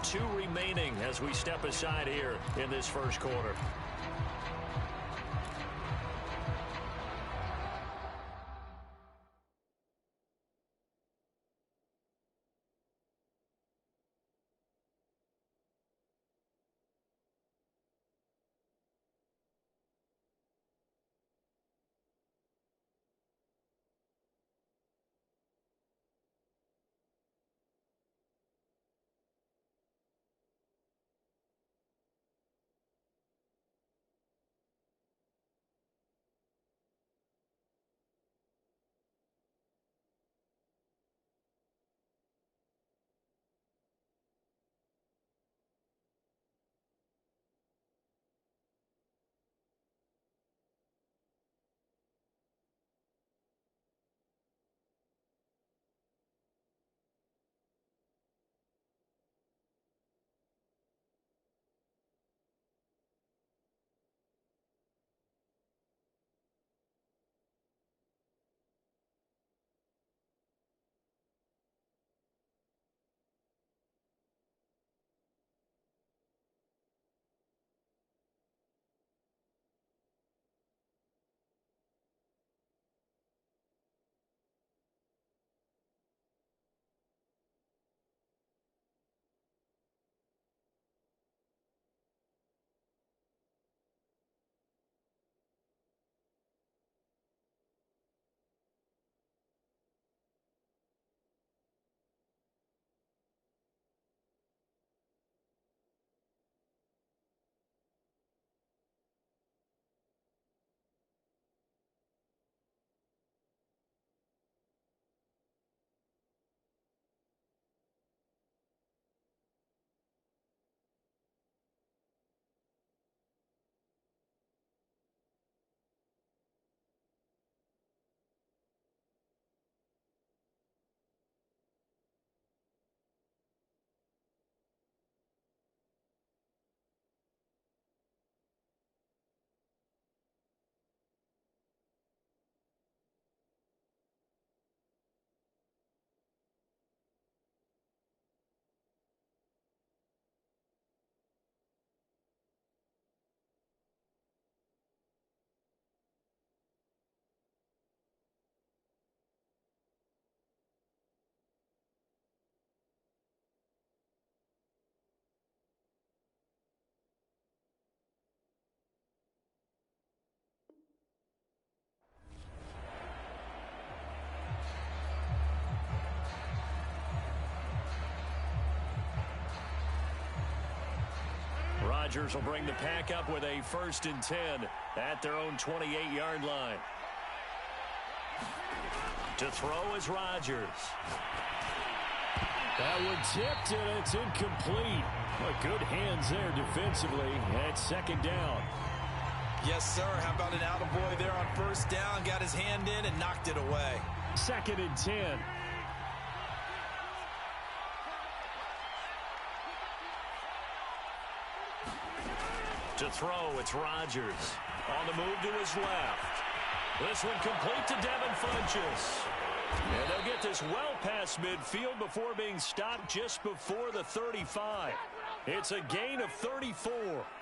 2 remaining as we step aside here in this first quarter. Rodgers will bring the pack up with a 1st and 10 at their own 28-yard line. To throw is Rodgers. That one tipped, and it's incomplete. But good hands there defensively at 2nd down. Yes, sir. How about an attaboy there on 1st down? Got his hand in and knocked it away. 2nd and 10. To throw, it's Rodgers. On the move to his left. This one complete to Devin Funchess. And they'll get this well past midfield before being stopped just before the 35. It's a gain of 34.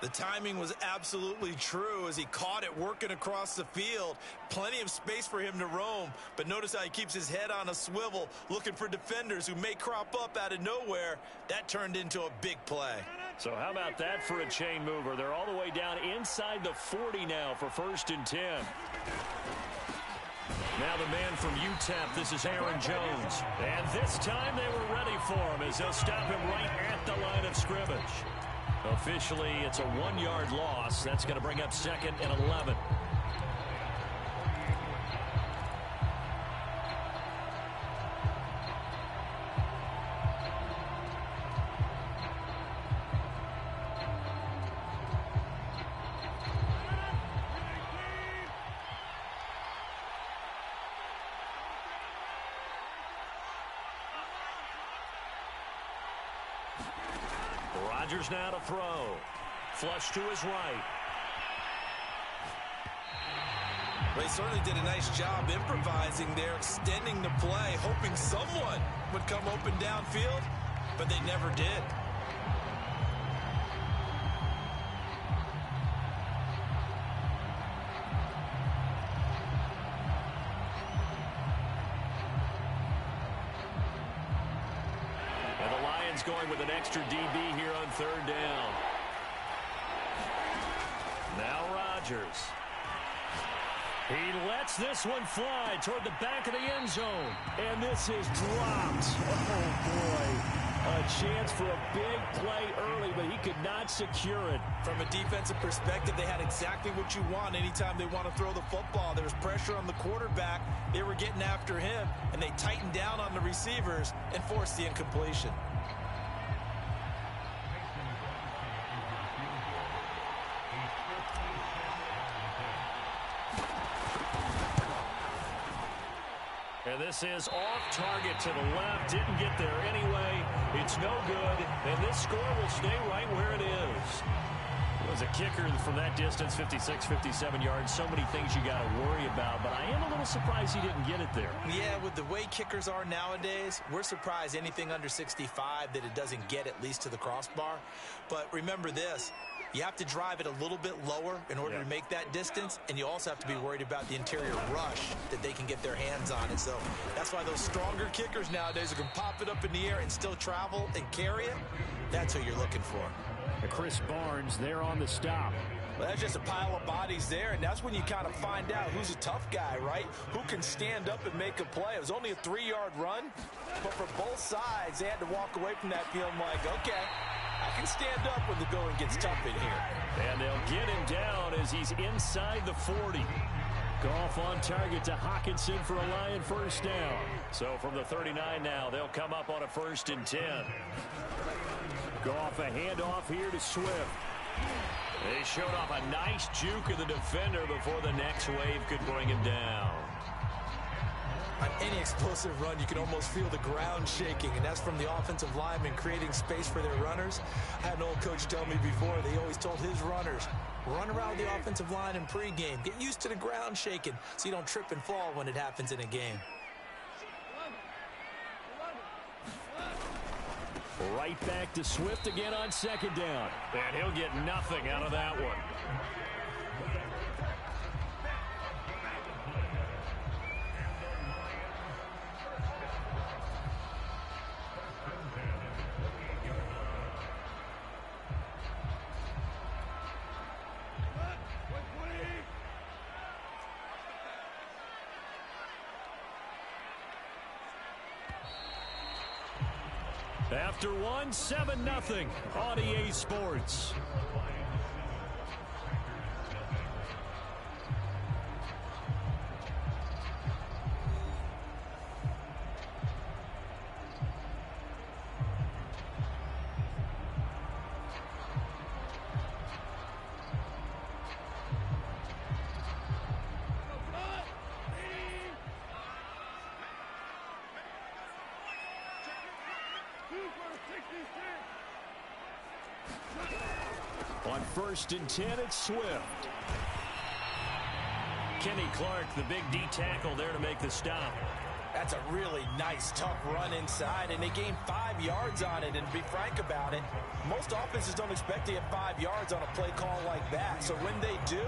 The timing was absolutely true as he caught it working across the field. Plenty of space for him to roam, but notice how he keeps his head on a swivel looking for defenders who may crop up out of nowhere. That turned into a big play. So how about that for a chain mover? They're all the way down inside the 40 now for 1st and 10. Now the man from UTEP, this is Aaron Jones. And this time they were ready for him as they'll stop him right at the line of scrimmage. Officially, it's a 1-yard loss. That's going to bring up 2nd and 11. Rodgers now to throw. Flush to his right. Well, he certainly did a nice job improvising there, extending the play, hoping someone would come open downfield, but they never did. going with an extra DB here on third down. Now Rodgers. He lets this one fly toward the back of the end zone. And this is dropped. Oh, boy. A chance for a big play early, but he could not secure it. From a defensive perspective, they had exactly what you want anytime they want to throw the football. There was pressure on the quarterback. They were getting after him, and they tightened down on the receivers and forced the incompletion. And this is off target to the left. Didn't get there anyway. It's no good. And this score will stay right where it is. It was a kicker from that distance, 56, 57 yards. So many things you got to worry about. But I am a little surprised he didn't get it there. Yeah, with the way kickers are nowadays, we're surprised anything under 65 that it doesn't get at least to the crossbar. But remember this. You have to drive it a little bit lower in order to make that distance, and you also have to be worried about the interior rush that they can get their hands on it. So that's why those stronger kickers nowadays who can pop it up in the air and still travel and carry it, that's who you're looking for. Chris Barnes there on the stop. Well, that's just a pile of bodies there, and that's when you kind of find out who's a tough guy, right? Who can stand up and make a play. It was only a 3-yard run, but for both sides, they had to walk away from that feeling like, okay, I can stand up when the going gets tough in here. And they'll get him down as he's inside the 40. Goff on target to Hawkinson for a Lion first down. So from the 39 now, they'll come up on a 1st and 10. Goff a handoff here to Swift. They showed off a nice juke of the defender before the next wave could bring him down. On any explosive run, you can almost feel the ground shaking, and that's from the offensive linemen creating space for their runners. I had an old coach tell me before, they always told his runners, run around the offensive line in pregame. Get used to the ground shaking so you don't trip and fall when it happens in a game. Right back to Swift again on 2nd down. And he'll get nothing out of that one. After one, 7-0 on EA Sports. On 1st and 10, it's Swift. Kenny Clark, the big D tackle there to make the stop. That's a really nice, tough run inside, and they gained 5 yards on it. And to be frank about it, most offenses don't expect to get 5 yards on a play call like that. So when they do,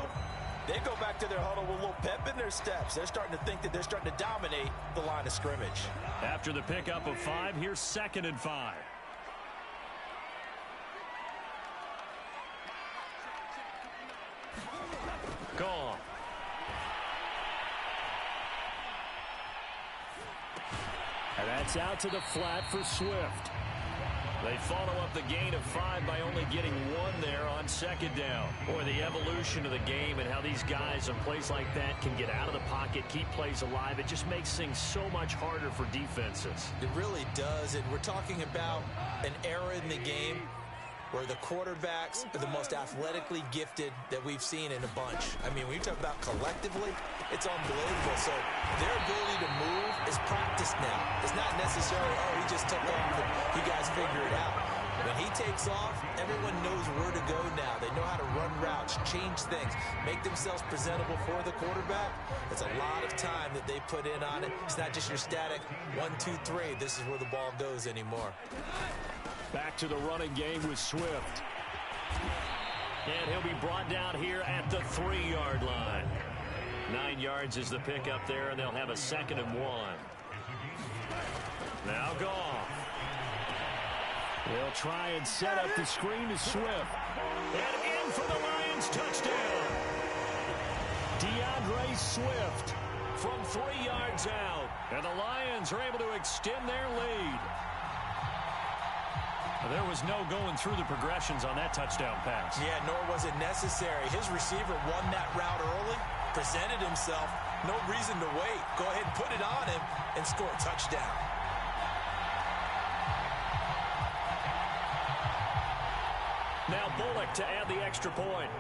they go back to their huddle with a little pep in their steps. They're starting to think that they're starting to dominate the line of scrimmage. After the pickup of 5, here's 2nd and 5. Gone. And that's out to the flat for Swift. They follow up the gain of 5 by only getting 1 there on 2nd down. Boy, the evolution of the game and how these guys in plays like that can get out of the pocket, keep plays alive, it just makes things so much harder for defenses. It really does, and we're talking about an era in the game where the quarterbacks are the most athletically gifted that we've seen in a bunch. I mean, when you talk about collectively, it's unbelievable. So their ability to move is practiced now. It's not necessarily, oh, he just took off and you guys figure it out. When he takes off, everyone knows where to go now. They know how to run routes, change things, make themselves presentable for the quarterback. It's a lot of time that they put in on it. It's not just your static 1, 2, 3. This is where the ball goes anymore. Back to the running game with Swift. And he'll be brought down here at the 3-yard line. 9 yards is the pickup there, and they'll have a 2nd and 1. Now Goff. They'll try and set up the screen to Swift. And in for the Lions touchdown. DeAndre Swift from 3 yards out. And the Lions are able to extend their lead. There was no going through the progressions on that touchdown pass. Yeah, nor was it necessary. His receiver won that route early, presented himself. No reason to wait. Go ahead and put it on him and score a touchdown. Now Bullock to add the extra point.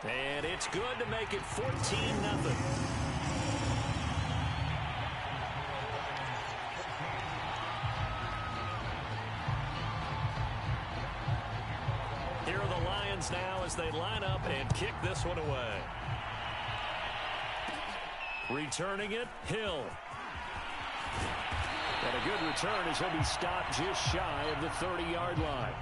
And it's good to make it 14-0. Here are the Lions now as they line up and kick this one away. Returning it, Hill. And a good return as he'll be stopped just shy of the 30-yard line.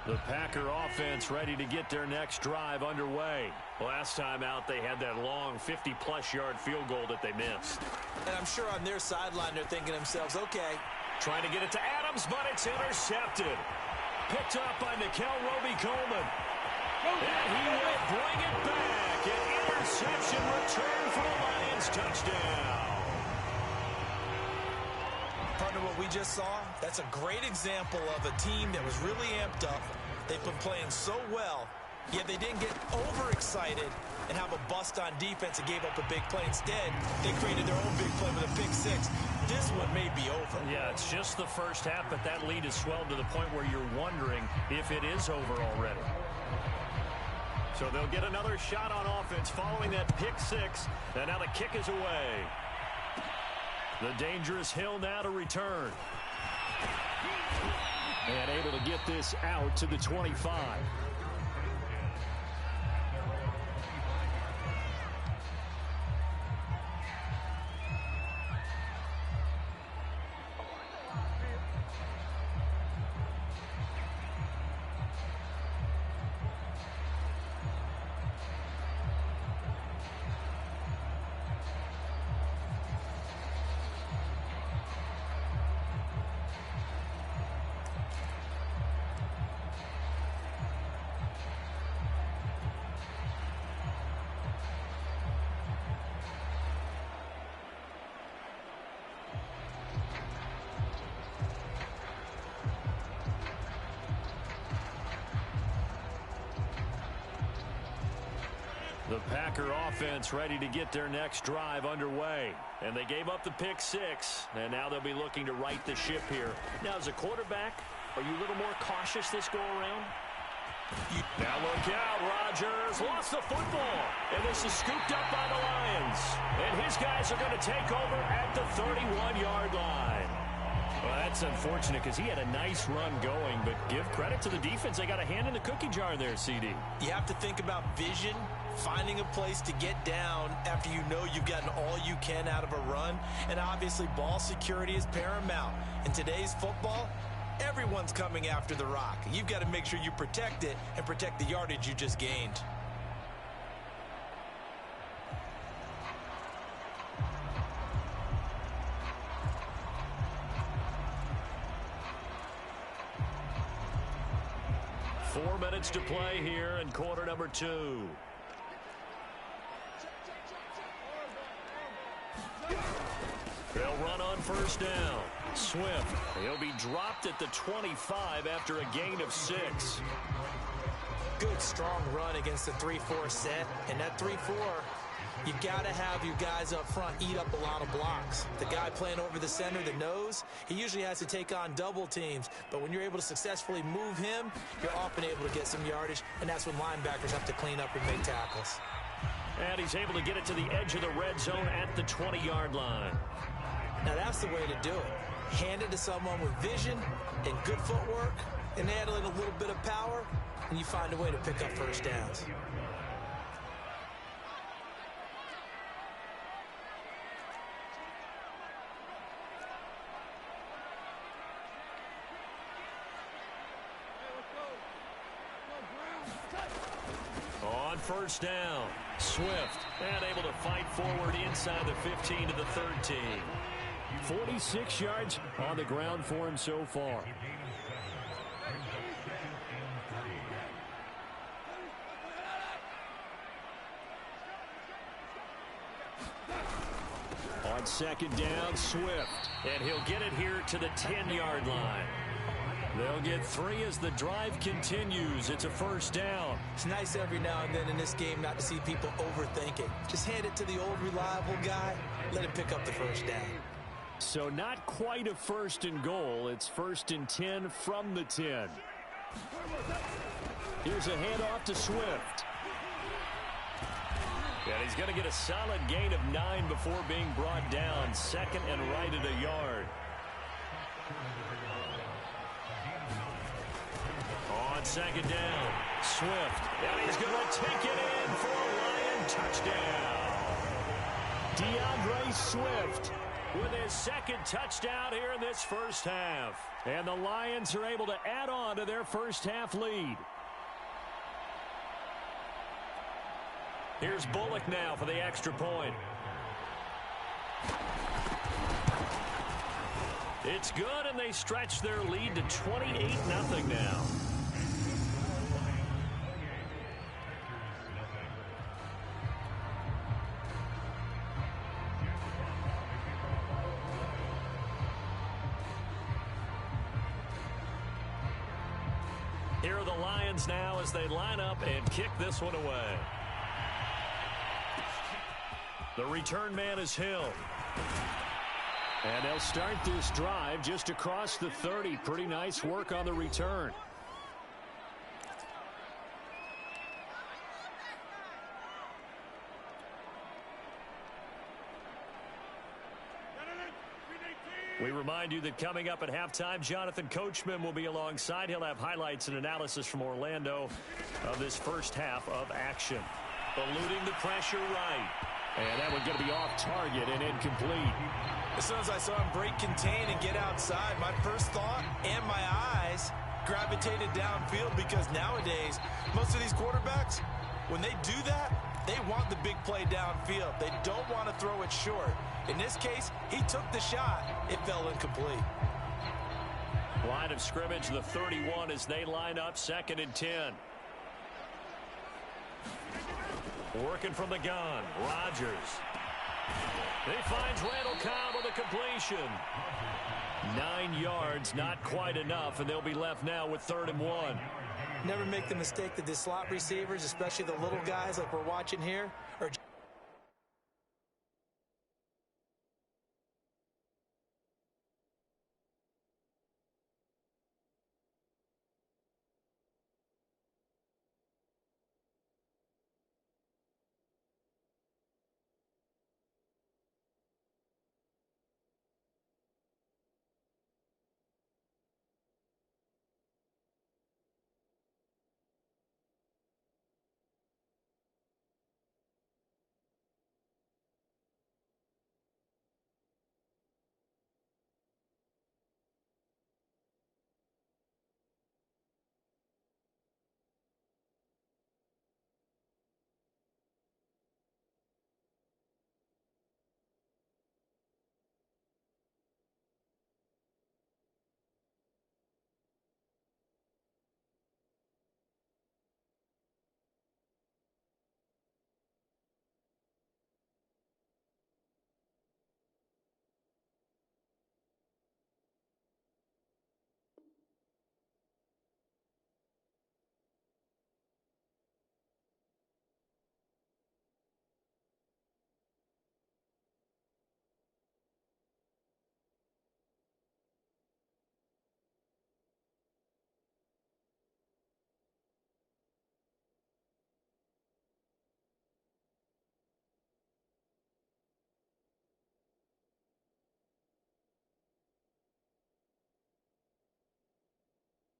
The Packer offense ready to get their next drive underway. Last time out, they had that long 50-plus yard field goal that they missed. And I'm sure on their sideline they're thinking to themselves, okay. Trying to get it to Adams, but it's intercepted. Picked up by Nickel Roby-Coleman. And he will bring it back. An interception return for the Lions touchdown. Partner, what we just saw, that's a great example of a team that was really amped up. They've been playing so well, yet they didn't get overexcited and have a bust on defense and gave up a big play. Instead, they created their own big play with a pick six. This one may be over. Yeah, it's just the first half, but that lead has swelled to the point where you're wondering if it is over already. So they'll get another shot on offense following that pick six. And now the kick is away. The dangerous Hill now to return. And able to get this out to the 25. The Packer offense ready to get their next drive underway. And they gave up the pick six, and now they'll be looking to right the ship here. Now, as a quarterback, are you a little more cautious this go-around? Now look out, Rodgers lost the football, and this is scooped up by the Lions. And his guys are going to take over at the 31-yard line. Well, that's unfortunate because he had a nice run going, but give credit to the defense. They got a hand in the cookie jar there, CD. You have to think about vision, finding a place to get down after you know you've gotten all you can out of a run. And obviously, ball security is paramount. In today's football, everyone's coming after the rock. You've got to make sure you protect it and protect the yardage you just gained. Four minutes to play here in quarter number two. They'll run on first down. Swift, he'll be dropped at the 25 after a gain of 6. Good, strong run against the 3-4 set. And that 3-4, you got to have your guys up front eat up a lot of blocks. The guy playing over the center, the nose, he usually has to take on double teams. But when you're able to successfully move him, you're often able to get some yardage. And that's when linebackers have to clean up and make tackles. And he's able to get it to the edge of the red zone at the 20-yard line. Now that's the way to do it. Hand it to someone with vision and good footwork, and add a little bit of power, and you find a way to pick up first downs. first down. Swift, and able to fight forward inside the 15 to the 13. 46 yards on the ground for him so far. On second down, Swift. And he'll get it here to the 10-yard line. They'll get 3 as the drive continues. It's a first down. It's nice every now and then in this game not to see people overthinking. Just hand it to the old reliable guy. Let him pick up the first down. So not quite a first and goal. It's first and 10 from the 10. Here's a handoff to Swift. And he's going to get a solid gain of 9 before being brought down. Second and right at a yard. On second down, Swift. And he's going to take it in for a Lion touchdown. DeAndre Swift with his second touchdown here in this first half. And the Lions are able to add on to their first half lead. Here's Bullock now for the extra point. It's good, and they stretch their lead to 28-0 now. Here are the Lions now as they line up and kick this one away. The return man is Hill. And they'll start this drive just across the 30. Pretty nice work on the return. We remind you that coming up at halftime, Jonathan Coachman will be alongside. He'll have highlights and analysis from Orlando of this first half of action. Eluding the pressure right. And that one going to be off target and incomplete. As soon as I saw him break contain and get outside, my first thought and my eyes gravitated downfield, because nowadays, most of these quarterbacks, when they do that, they want the big play downfield. They don't want to throw it short. In this case, he took the shot. It fell incomplete. Line of scrimmage, the 31 as they line up, second and 10. Working from the gun, Rodgers. He finds Randall Cobb with a completion. 9 yards, not quite enough, and they'll be left now with 3rd and 1. Never make the mistake that the slot receivers, especially the little guys like we're watching here, are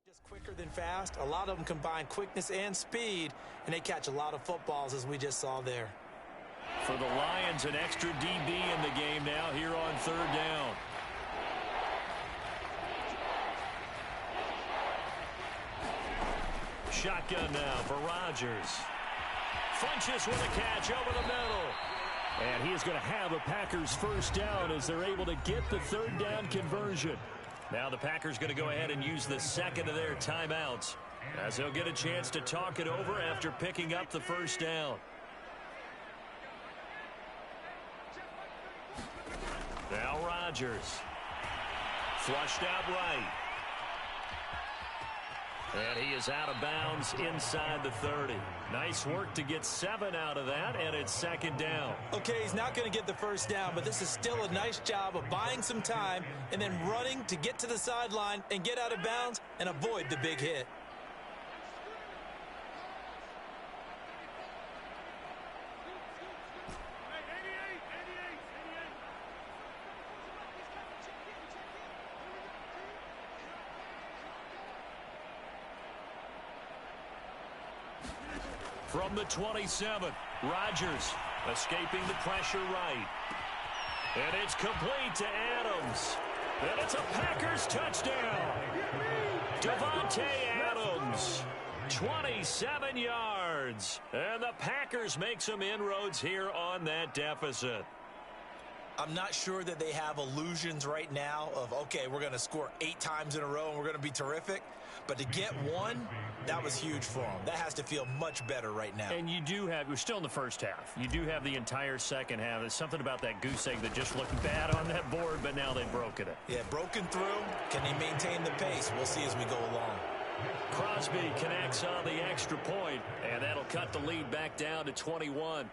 just quicker than fast. A lot of them combine quickness and speed, and they catch a lot of footballs, as we just saw there. For the Lions, an extra DB in the game now here on 3rd down. Shotgun now for Rodgers. Funches with a catch over the middle. And he is going to have a Packers first down as they're able to get the third down conversion. Now the Packers going to go ahead and use the second of their timeouts, as they'll get a chance to talk it over after picking up the first down. Now Rodgers. Flushed out right. And he is out of bounds inside the 30. Nice work to get 7 out of that, and it's second down. Okay, he's not going to get the first down, but this is still a nice job of buying some time and then running to get to the sideline and get out of bounds and avoid the big hit. From the 27, Rodgers escaping the pressure right. And it's complete to Adams. And it's a Packers touchdown. Davante Adams, 27 yards. And the Packers make some inroads here on that deficit. I'm not sure that they have illusions right now of, okay, we're going to score 8 times in a row and we're going to be terrific. But to get one, that was huge for them. That has to feel much better right now. And you do have, we're still in the first half. You do have the entire second half. There's something about that goose egg that just looked bad on that board, but now they've broken it. Yeah, broken through. Can he maintain the pace? We'll see as we go along. Crosby connects on the extra point, and that'll cut the lead back down to 21.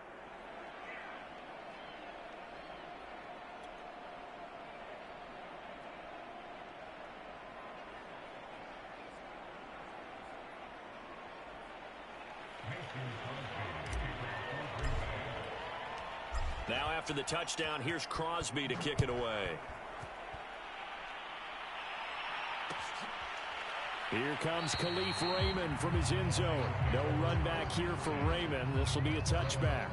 Now after the touchdown, here's Crosby to kick it away. Here comes Khalif Raymond from his end zone. No run back here for Raymond. This will be a touchback.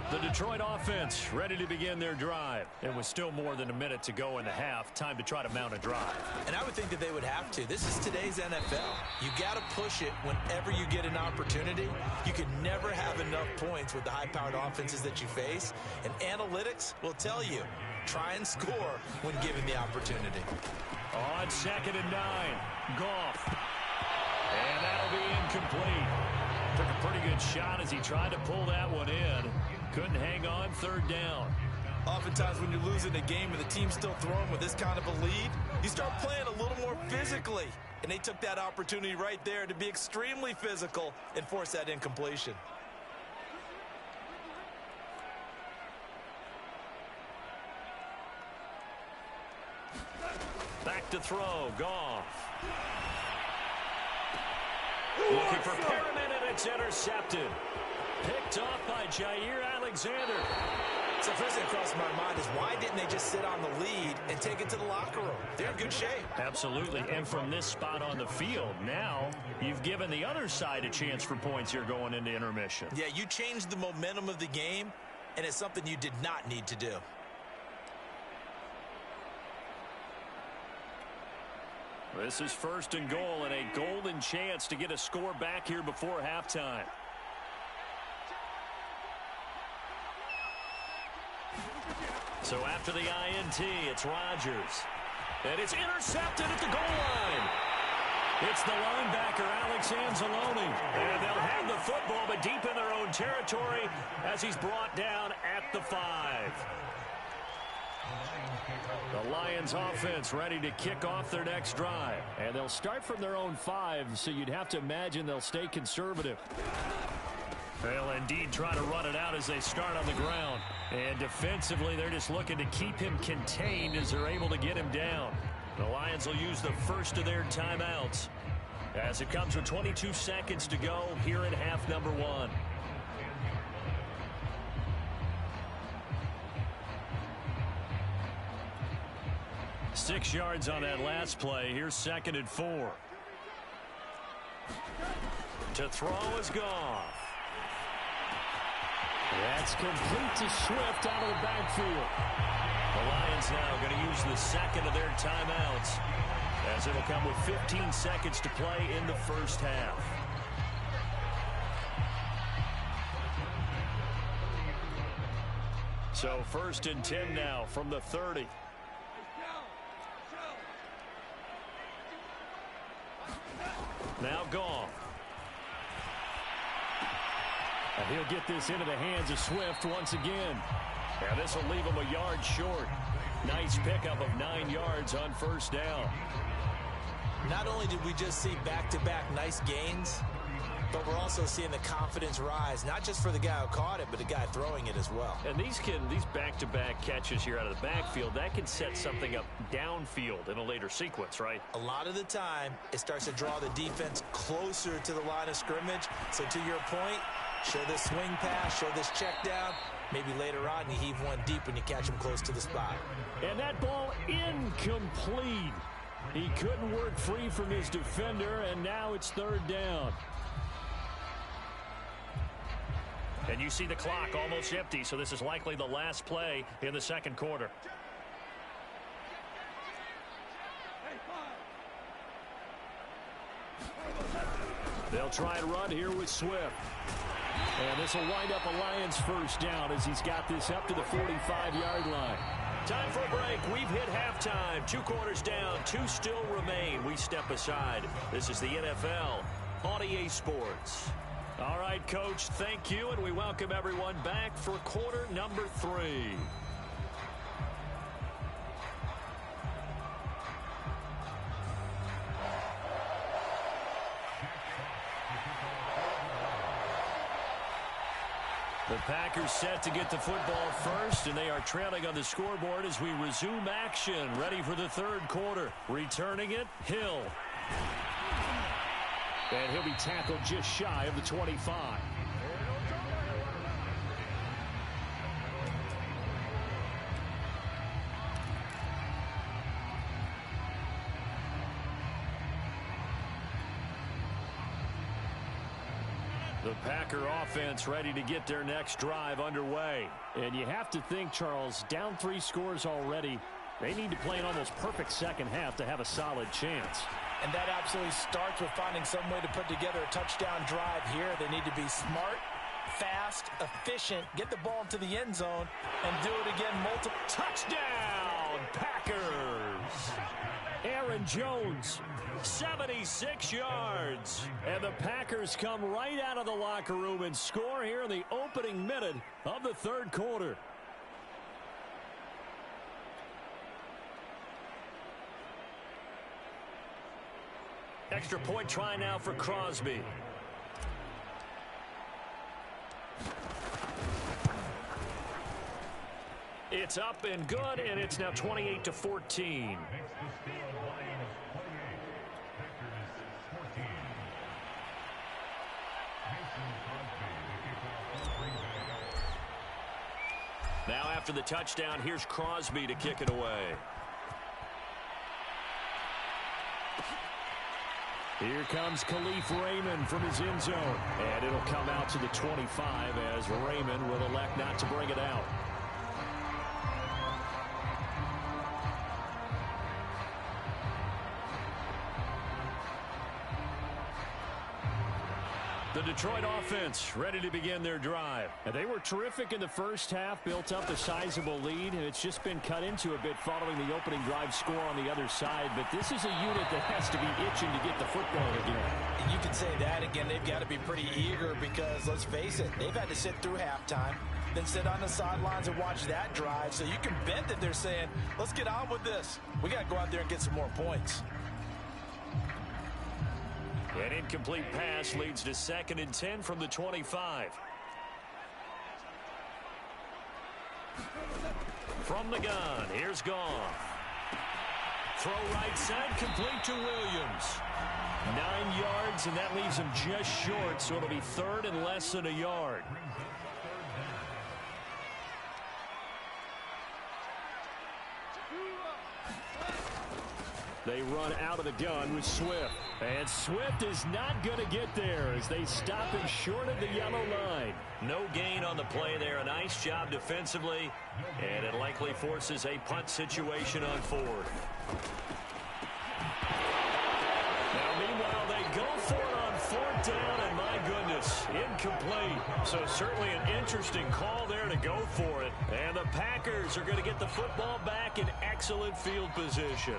The Detroit offense ready to begin their drive. It was still more than a minute to go in the half. Time to try to mount a drive. And I would think that they would have to. This is today's NFL. You got to push it whenever you get an opportunity. You can never have enough points with the high-powered offenses that you face. And analytics will tell you, try and score when given the opportunity. On 2nd and 9, Goff. And that'll be incomplete. Took a pretty good shot as he tried to pull that one in. Couldn't hang on, 3rd down. Oftentimes when you're losing a game and the team's still throwing with this kind of a lead, you start playing a little more physically. And they took that opportunity right there to be extremely physical and force that incompletion. Back to throw, Goff. Looking for Perriman, and it's intercepted. Picked off by Jair Alexander. So first thing that crossed my mind is why didn't they just sit on the lead and take it to the locker room? They're in good shape. Absolutely. And from this spot on the field, now you've given the other side a chance for points here going into intermission. Yeah, you changed the momentum of the game, and it's something you did not need to do. This is 1st and goal and a golden chance to get a score back here before halftime. So after the INT, it's Rodgers. And it's intercepted at the goal line. It's the linebacker, Alex Anzalone. And they'll have the football, but deep in their own territory as he's brought down at the 5. The Lions offense ready to kick off their next drive. And they'll start from their own 5, so you'd have to imagine they'll stay conservative. They'll indeed try to run it out as they start on the ground. And defensively, they're just looking to keep him contained as they're able to get him down. The Lions will use the first of their timeouts as it comes with 22 seconds to go here in half number 1. Six yards on that last play. Here's 2nd and 4. To throw is Goff. That's complete to Swift out of the backfield. The Lions now going to use the second of their timeouts, as it'll come with 15 seconds to play in the first half. So 1st and 10 now from the 30. Now gone. And he'll get this into the hands of Swift once again. And this will leave him a yard short. Nice pickup of 9 yards on first down. Not only did we just see back-to-back nice gains, but we're also seeing the confidence rise, not just for the guy who caught it, but the guy throwing it as well. And these back-to-back catches here out of the backfield, that can set something up downfield in a later sequence, right? A lot of the time, it starts to draw the defense closer to the line of scrimmage. So to your point, show this swing pass, show this check down. Maybe later on, you heave one deep when you catch him close to the spot. And that ball incomplete. He couldn't work free from his defender, and now it's 3rd down. And you see the clock almost empty, so this is likely the last play in the second quarter. They'll try and run here with Swift. And this will wind up a Lions first down as he's got this up to the 45-yard line. Time for a break. We've hit halftime. 2 quarters down. 2 still remain. We step aside. This is the NFL on EA Sports. All right, Coach, thank you, and we welcome everyone back for quarter number 3. The Packers set to get the football first, and they are trailing on the scoreboard as we resume action, ready for the 3rd quarter. Returning it, Hill. And he'll be tackled just shy of the 25. The Packer offense ready to get their next drive underway. And you have to think, Charles, down 3 scores already. They need to play an almost perfect second half to have a solid chance. And that absolutely starts with finding some way to put together a touchdown drive here. They need to be smart, fast, efficient, get the ball into the end zone, and do it again multiple. Touchdown, Packers! Aaron Jones, 76 yards. And the Packers come right out of the locker room and score here in the opening minute of the 3rd quarter. Extra point try now for Crosby. It's up and good, and it's now 28-14. Now after the touchdown, here's Crosby to kick it away. Here comes Khalif Raymond from his end zone. And it'll come out to the 25 as Raymond will elect not to bring it out. The Detroit offense ready to begin their drive. And they were terrific in the first half, built up a sizable lead, and it's just been cut into a bit following the opening drive score on the other side. But this is a unit that has to be itching to get the football again. And you can say that again. They've got to be pretty eager because, let's face it, they've had to sit through halftime, then sit on the sidelines and watch that drive. So you can bet that they're saying, let's get on with this. We got to go out there and get some more points. An incomplete pass leads to 2nd and 10 from the 25. From the gun, here's Goff. Throw right side, complete to Williams. 9 yards, and that leaves him just short, so it'll be 3rd and less than a yard. They run out of the gun with Swift. And Swift is not going to get there as they stop him short of the yellow line. No gain on the play there. A nice job defensively, and it likely forces a punt situation on fourth. Now, meanwhile, they go for it on fourth down, and my goodness, incomplete. So certainly an interesting call there to go for it. And the Packers are going to get the football back in excellent field position.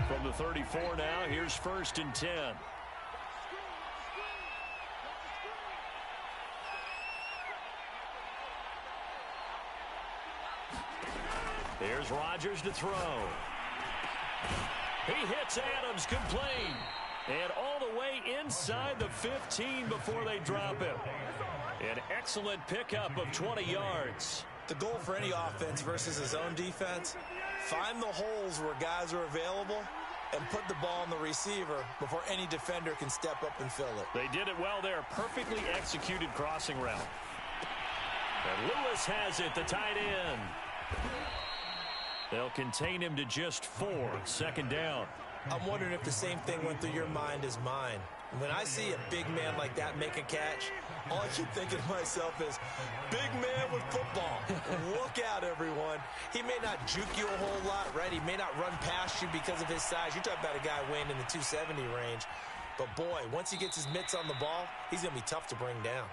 From the 34 now, here's 1st and 10. Here's Rodgers to throw. He hits Adams, complete. And all the way inside the 15 before they drop him. An excellent pickup of 20 yards. The goal for any offense versus his own defense, find the holes where guys are available and put the ball on the receiver before any defender can step up and fill it. They did it well there. Perfectly executed crossing route. And Lewis has it, the tight end. They'll contain him to just 4. 2nd down. I'm wondering if the same thing went through your mind as mine. When I see a big man like that make a catch, all I keep thinking to myself is, big man with football. Look out, everyone. He may not juke you a whole lot, right? He may not run past you because of his size. You're talking about a guy weighing in the 270 range. But, boy, once he gets his mitts on the ball, he's going to be tough to bring down.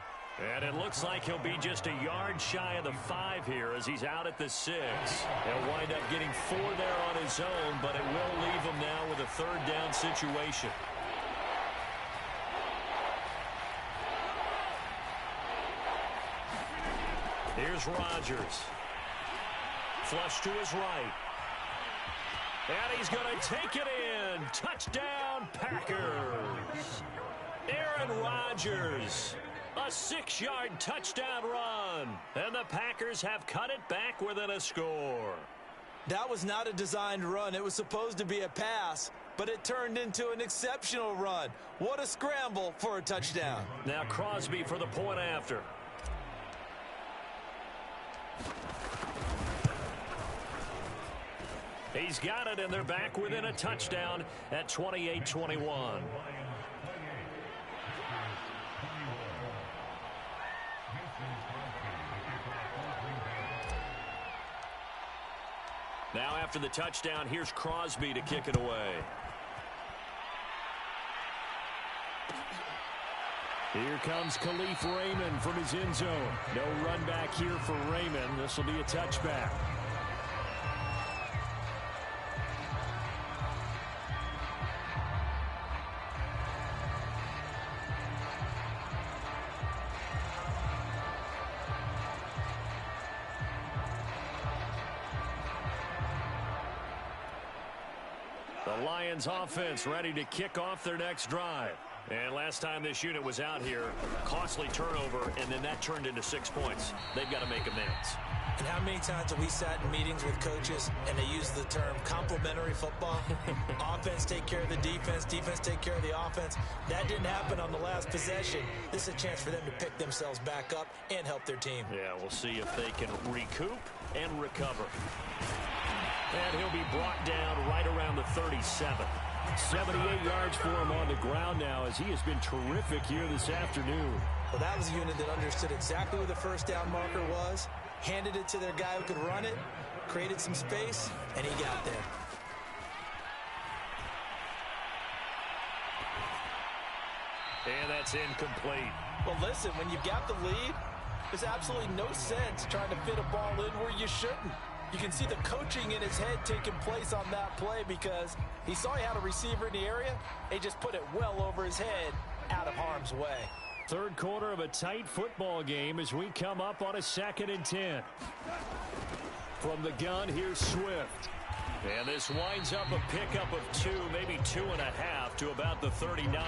And it looks like he'll be just a yard shy of the 5 here as he's out at the 6. He'll wind up getting 4 there on his own, but it will leave him now with a 3rd down situation. Here's Rodgers. Flush to his right. And he's going to take it in. Touchdown, Packers. Aaron Rodgers. A 6-yard touchdown run. And the Packers have cut it back within a score. That was not a designed run. It was supposed to be a pass, but it turned into an exceptional run. What a scramble for a touchdown. Now Crosby for the point after. He's got it, and they're back within a touchdown at 28-21. Now after the touchdown, here's Crosby to kick it away. Here comes Khalif Raymond from his end zone. No run back here for Raymond. This will be a touchback. The Lions offense ready to kick off their next drive. And last time this unit was out here, costly turnover, and then that turned into 6 points. They've got to make amends. And how many times have we sat in meetings with coaches and they use the term complementary football? Offense take care of the defense, defense take care of the offense. That didn't happen on the last possession. This is a chance for them to pick themselves back up and help their team. Yeah, we'll see if they can recoup and recover. And he'll be brought down right around the 37. 78 yards for him on the ground now as he has been terrific here this afternoon. Well, that was a unit that understood exactly where the first down marker was, handed it to their guy who could run it, created some space, and he got there. And that's incomplete. Well, listen, when you've got the lead, there's absolutely no sense trying to fit a ball in where you shouldn't. You can see the coaching in his head taking place on that play because he saw he had a receiver in the area. He just put it well over his head out of harm's way. Third quarter of a tight football game as we come up on a 2nd and 10. From the gun, here's Swift. And this winds up a pickup of 2, maybe 2.5 to about the 39.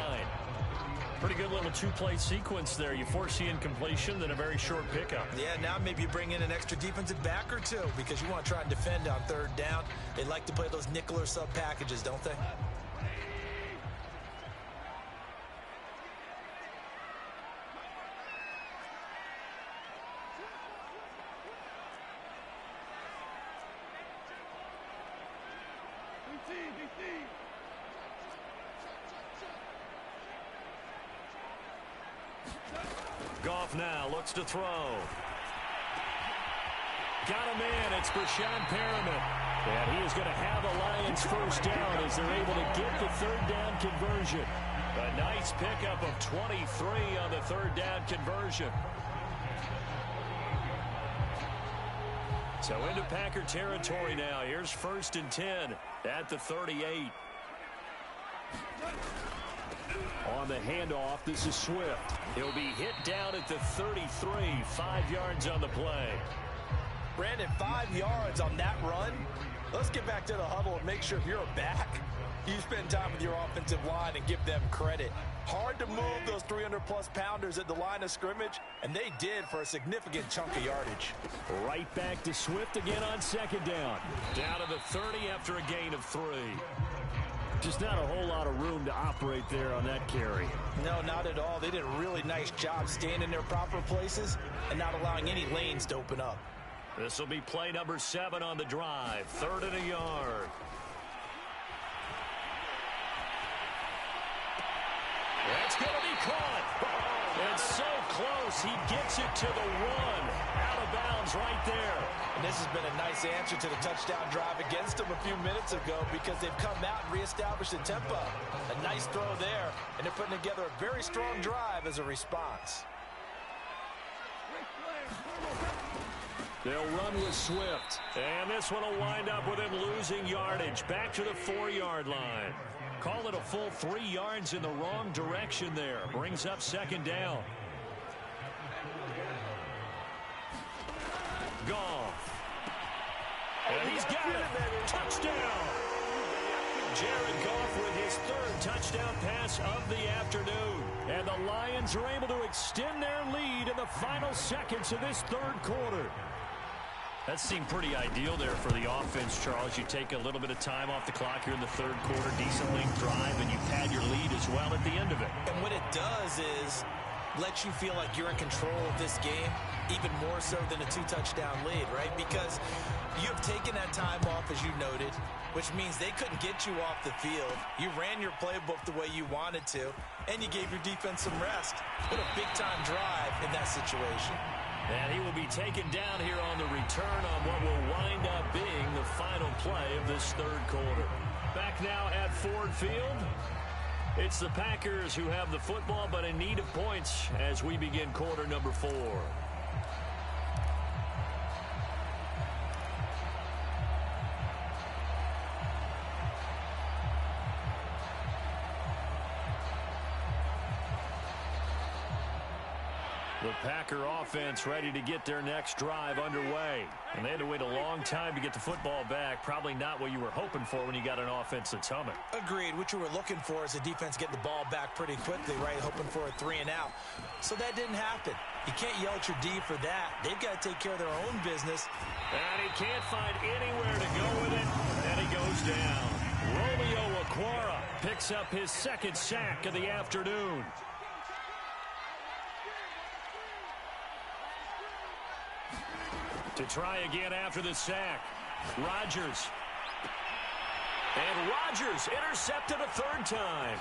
Pretty good little 2-play sequence there. You force the incompletion, then a very short pickup. Yeah, now maybe you bring in an extra defensive back or 2 because you want to try and defend on 3rd down. They like to play those nickel or sub packages, don't they? Goff now looks to throw. Got a man. It's Brashad Perriman. And he is going to have a Lions first down as they're able to get the third down conversion. A nice pickup of 23 on the third down conversion. So into Packer territory now. Here's 1st and 10 at the 38. On the handoff, this is Swift. He'll be hit down at the 33, 5 yards on the play. Brandon, 5 yards on that run. Let's get back to the huddle and make sure if you're a back, you spend time with your offensive line and give them credit. Hard to move those 300-plus pounders at the line of scrimmage, and they did for a significant chunk of yardage. Right back to Swift again on 2nd down. Down to the 30 after a gain of 3. Just not a whole lot of room to operate there on that carry. No, not at all. They did a really nice job staying in their proper places and not allowing any lanes to open up. This will be play number 7 on the drive. 3rd and a yard. That's going to be caught. It's so close. He gets it to the 1. Out of bounds right there. And this has been a nice answer to the touchdown drive against them a few minutes ago because they've come out and reestablished the tempo. A nice throw there, and they're putting together a very strong drive as a response. They'll run with Swift. And this one will wind up with him losing yardage. Back to the 4-yard line. Call it a full 3 yards in the wrong direction there. Brings up 2nd down. Goff. And he's got it. Touchdown. Jared Goff with his 3rd touchdown pass of the afternoon. And the Lions are able to extend their lead in the final seconds of this 3rd quarter. That seemed pretty ideal there for the offense, Charles. You take a little bit of time off the clock here in the 3rd quarter, decent length drive, and you pad your lead as well at the end of it. And what it does is let you feel like you're in control of this game, even more so than a 2-touchdown lead, right? Because you have taken that time off, as you noted, which means they couldn't get you off the field. You ran your playbook the way you wanted to, and you gave your defense some rest. What a big-time drive in that situation. And he will be taken down here on the return on what will wind up being the final play of this 3rd quarter. Back now at Ford Field. It's the Packers who have the football, but in need of points as we begin quarter number 4. The Packer offense ready to get their next drive underway. And they had to wait a long time to get the football back. Probably not what you were hoping for when you got an offense that's humming. Agreed. What you were looking for is the defense getting the ball back pretty quickly, right? Hoping for a 3 and out. So that didn't happen. You can't yell at your D for that. They've got to take care of their own business. And he can't find anywhere to go with it. And he goes down. Romeo Okwara picks up his 2nd sack of the afternoon. To try again after the sack. Rodgers. And Rodgers intercepted a 3rd time.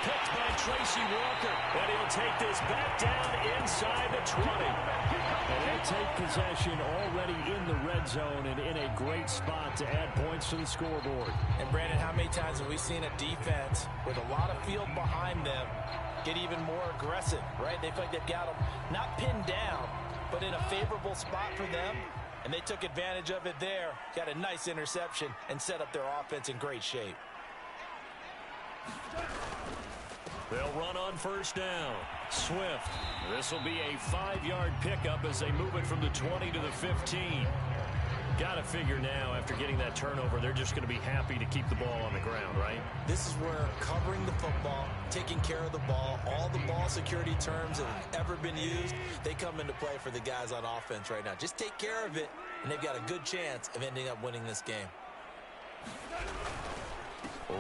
Picked by Tracy Walker. And he'll take this back down inside the 20. And they take possession already in the red zone and in a great spot to add points to the scoreboard. And Brandon, how many times have we seen a defense with a lot of field behind them get even more aggressive, right? They feel like they've got them not pinned down, but in a favorable spot for them, and they took advantage of it there. Got a nice interception and set up their offense in great shape. They'll run on 1st down. Swift. This will be a 5-yard pickup as they move it from the 20 to the 15. Got to figure now, after getting that turnover, they're just going to be happy to keep the ball on the ground, right? This is where covering the football, taking care of the ball, all the ball security terms that have ever been used, they come into play for the guys on offense right now. Just take care of it, and they've got a good chance of ending up winning this game.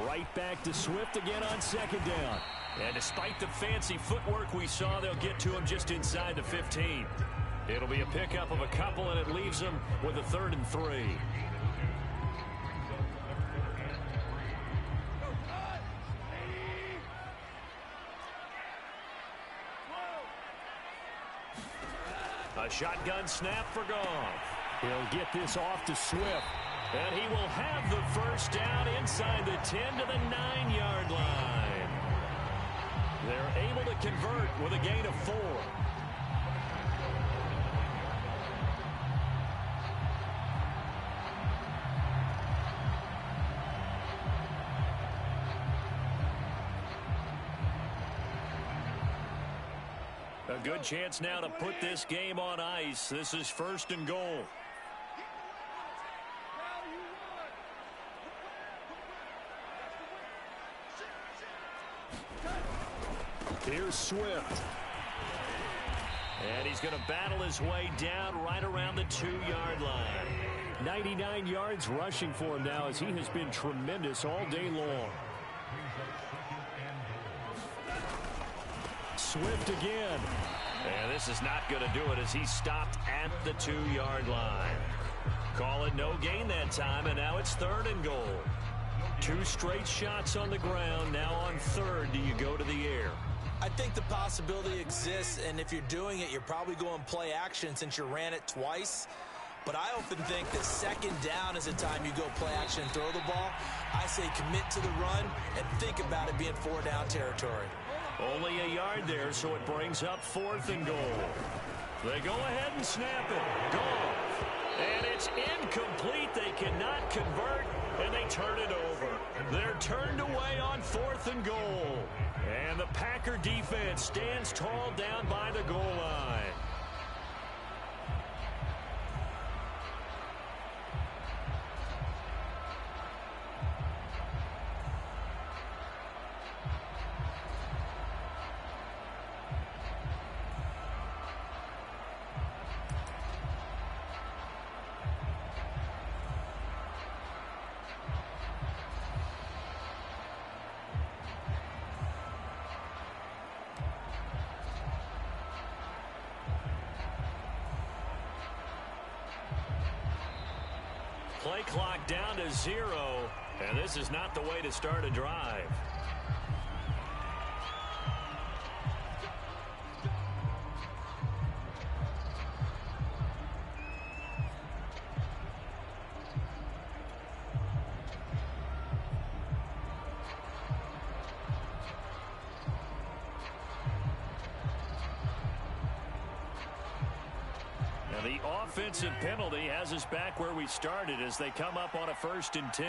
Right back to Swift again on 2nd down. And despite the fancy footwork we saw, they'll get to him just inside the 15. It'll be a pickup of a couple, and it leaves them with a 3rd and 3. A shotgun snap for Goff. He'll get this off to Swift. And he will have the first down inside the 10 to the 9-yard line. They're able to convert with a gain of 4. A good chance now to put this game on ice. This is 1st and goal. Here's Swift. And he's going to battle his way down right around the 2-yard line. 99 yards rushing for him now as he has been tremendous all day long. Swift again. And this is not going to do it as he stopped at the 2-yard line. Call it no gain that time, and now it's 3rd and goal. 2 straight shots on the ground. Now on 3rd, do you go to the air? I think the possibility exists, and if you're doing it, you're probably going play action since you ran it twice. But I often think that 2nd down is the time you go play action and throw the ball. I say commit to the run and think about it being 4-down territory. Only a yard there, so it brings up 4th and goal. They go ahead and snap it. Goff. And it's incomplete. They cannot convert, and they turn it over. They're turned away on 4th and goal. And the Packer defense stands tall down by the goal line. Play clock down to 0, and this is not the way to start a drive. The offensive penalty has us back where we started as they come up on a 1st and 10.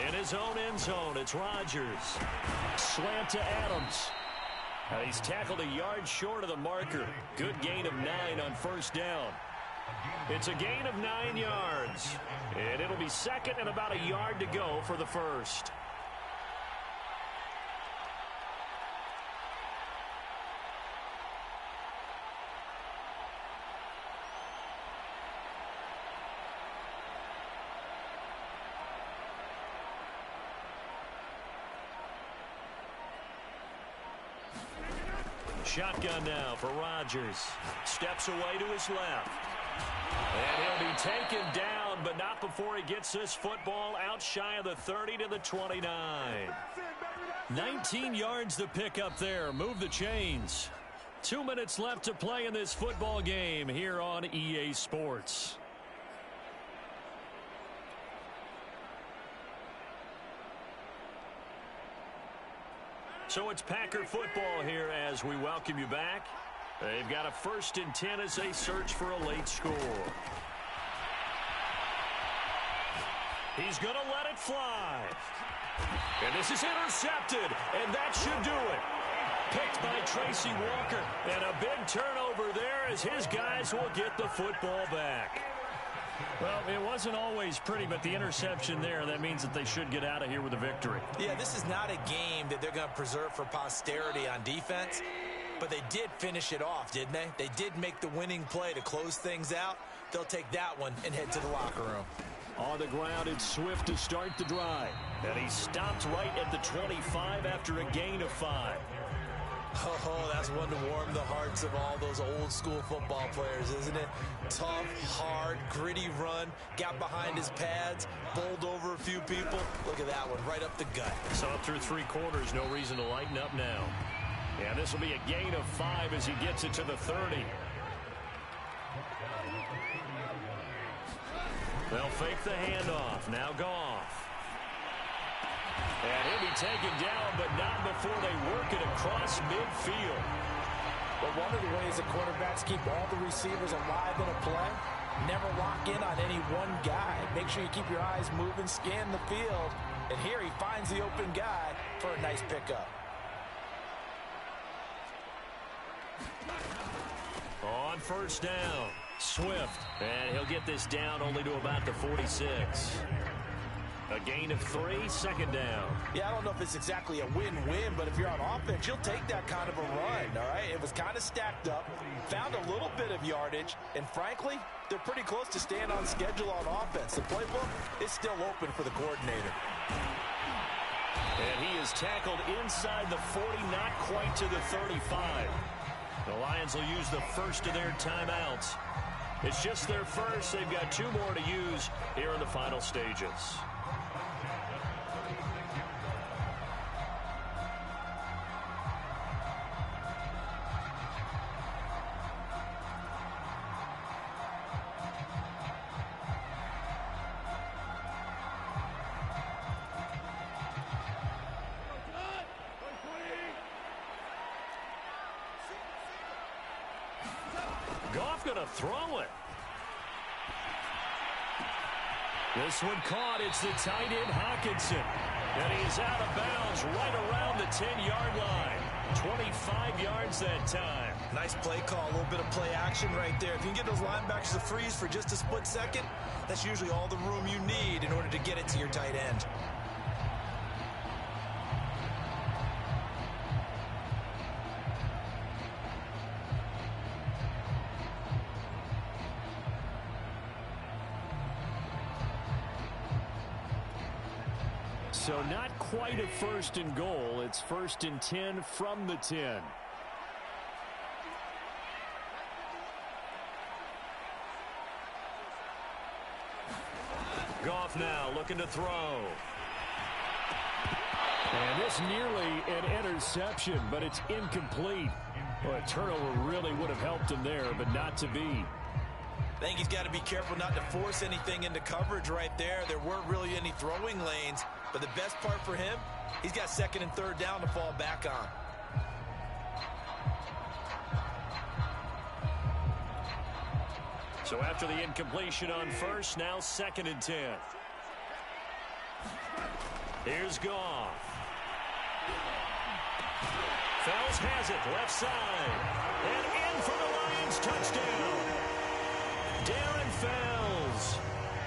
In his own end zone, it's Rodgers. Slant to Adams. He's tackled a yard short of the marker. Good gain of 9 on 1st down. It's a gain of 9 yards. And it'll be 2nd and about a yard to go for the 1st. Shotgun now for Rodgers. Steps away to his left. And he'll be taken down, but not before he gets this football out shy of the 30 to the 29. 19 yards to pick up there. Move the chains. 2 minutes left to play in this football game here on EA Sports. So it's Packer football here as we welcome you back. They've got a 1st and 10 as they search for a late score. He's going to let it fly. And this is intercepted, and that should do it. Picked by Tracy Walker, and a big turnover there as his guys will get the football back. Well, it wasn't always pretty, but the interception there, that means that they should get out of here with a victory. Yeah, this is not a game that they're going to preserve for posterity on defense, but they did finish it off, didn't they? They did make the winning play to close things out. They'll take that one and head to the locker room. On the ground, it's Swift to start the drive. And he stopped right at the 25 after a gain of 5. Oh, that's one to warm the hearts of all those old school football players, isn't it? Tough, hard, gritty run, got behind his pads, bowled over a few people. Look at that one, right up the gut. So up through 3 quarters, no reason to lighten up now. Yeah, this will be a gain of 5 as he gets it to the 30. They'll fake the handoff. Now Goff. And he'll be taken down, but not before they work it across midfield. But one of the ways the quarterbacks keep all the receivers alive in a play, never lock in on any one guy. Make sure you keep your eyes moving, scan the field. And here he finds the open guy for a nice pickup. On first down, Swift. And he'll get this down only to about the 46. A gain of 3, second down. Yeah, I don't know if it's exactly a win-win, but if you're on offense, you'll take that kind of a run, all right? It was kind of stacked up, found a little bit of yardage, and frankly, they're pretty close to staying on schedule on offense. The playbook is still open for the coordinator. And he is tackled inside the 40, not quite to the 35. The Lions will use the first of their timeouts. It's just their first. They've got 2 more to use here in the final stages. Goff going to throw it. This one caught. It's the tight end, Hockenson. And he's out of bounds right around the 10-yard line. 25 yards that time. Nice play call, a little bit of play action right there. If you can get those linebackers to freeze for just a split second, that's usually all the room you need in order to get it to your tight end. So not quite a first and goal. It's 1st and 10 from the 10. Goff now looking to throw. And this nearly an interception, but it's incomplete. Well, a turnover really would have helped him there, but not to be. I think he's got to be careful not to force anything into coverage right there. There weren't really any throwing lanes, but the best part for him, he's got 2nd and 3rd down to fall back on. So after the incompletion on first, now 2nd and 10. Here's Goff. Fells has it, left side. And in for the Lions, touchdown. Darren Fells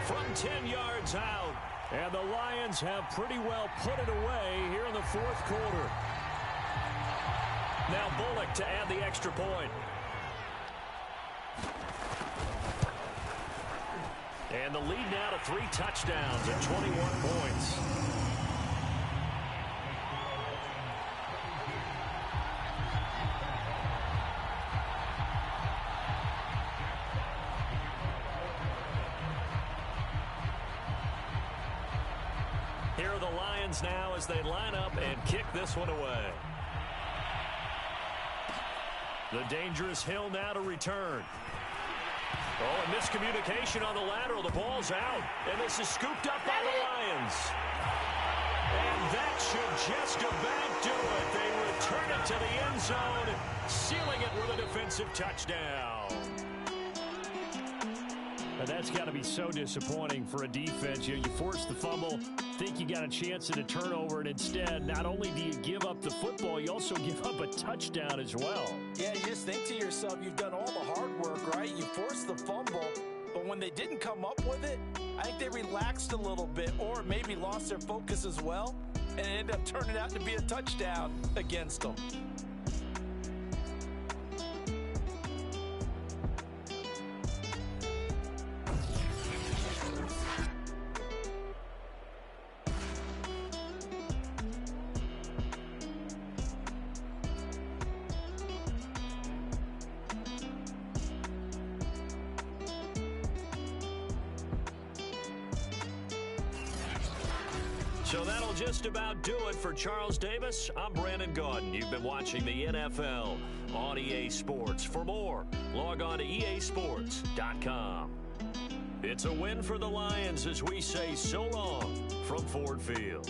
from 10 yards out. And the Lions have pretty well put it away here in the 4th quarter. Now Bullock to add the extra point. And the lead now to 3 touchdowns and 21 points. Here are the Lions now as they line up and kick this one away. The dangerous Hill now to return. Oh, and miscommunication on the lateral. The ball's out. And this is scooped up by the Lions. And that should just about do it. They return it to the end zone, sealing it with a defensive touchdown. And that's got to be so disappointing for a defense. You force the fumble, think you got a chance at a turnover, and instead, not only do you give up the football, you also give up a touchdown as well. Yeah, you just think to yourself, you've done all the hard work, right? You forced the fumble, but when they didn't come up with it, I think they relaxed a little bit or maybe lost their focus as well, and it ended up turning out to be a touchdown against them. So that'll just about do it for Charles Davis. I'm Brandon Gaudin. You've been watching the NFL on EA Sports. For more, log on to easports.com. It's a win for the Lions as we say so long from Ford Field.